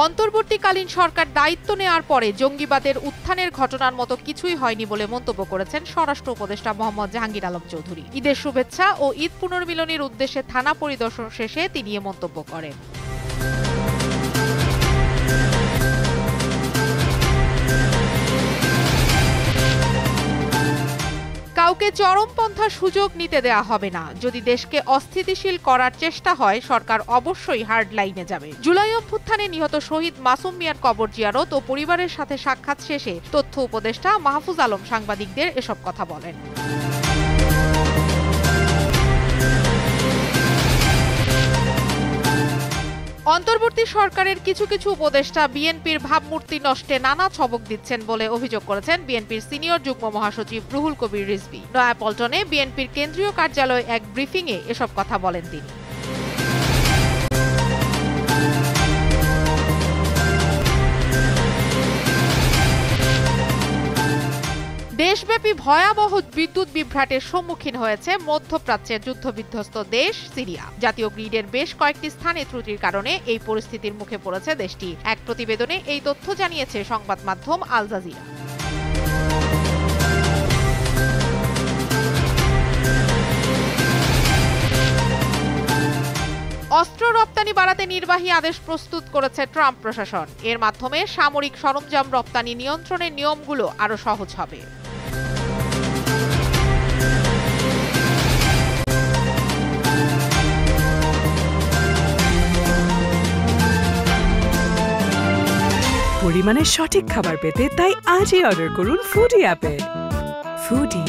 অন্তর্বর্তীকালীন সরকার দায়িত্ব নেওয়ার পরে জঙ্গিবাদের উত্থানের ঘটনার মতো কিছুই হয়নি বলে মন্তব্য করেছেন স্বরাষ্ট্র উপদেষ্টা মোহাম্মদ জাহাঙ্গীর আলম চৌধুরী। ঈদের শুভেচ্ছা ও ঈদ পুনর্মিলনীর উদ্দেশ্যে থানা পরিদর্শন শেষে তিনি এ মন্তব্য করেন। কাউকে চরমপন্থার সুযোগ নিতে দেয়া হবে না। যদি দেশকে অস্থিতিশীল করার চেষ্টা হয়, সরকার অবশ্যই হার্ড লাইনে যাবে। জুলাই অভ্যুত্থানে নিহত শহীদ মাসুম মিয়ার কবর জিয়ারত ও পরিবারের সাথে সাক্ষাৎ শেষে তথ্য উপদেষ্টা মাহফুজ আলম সাংবাদিকদের এসব কথা বলেন। অন্তর্বর্তী সরকারের কিছু কিছু উপদেষ্টা বিএনপির ভাবমূর্তি নষ্টে নানা ছবক দিচ্ছেন বলে অভিযোগ করেছেন বিএনপির সিনিয়র যুগ্ম মহাসচিব রুহুল কবির রিজভী। নয়াপল্টনে বিএনপির কেন্দ্রীয় কার্যালয়ে এক ব্রিফিংয়ে এসব কথা বলেন তিনি। দেশব্যাপী ভয়াবহ বিদ্যুৎ বিভ্রাটের সম্মুখীন হয়েছে মধ্যপ্রাচ্যের যুদ্ধবিধ্বস্ত দেশ সিরিয়া। জাতীয় গ্রিডের বেশ কয়েকটি স্থানে ত্রুটির কারণে এই পরিস্থিতির মুখে পড়েছে দেশটি। এক প্রতিবেদনে এই তথ্য জানিয়েছে সংবাদ মাধ্যম আল জাজিরা। অস্ত্র রপ্তানি বাড়াতে নির্বাহী আদেশ প্রস্তুত করেছে ট্রাম্প প্রশাসন। এর মাধ্যমে সামরিক সরঞ্জাম রপ্তানি নিয়ন্ত্রণের নিয়মগুলো আরও সহজ হবে। পরিমাণের সঠিক খাবার পেতে তাই আজই অর্ডার করুন ফুডি অ্যাপে। ফুডি।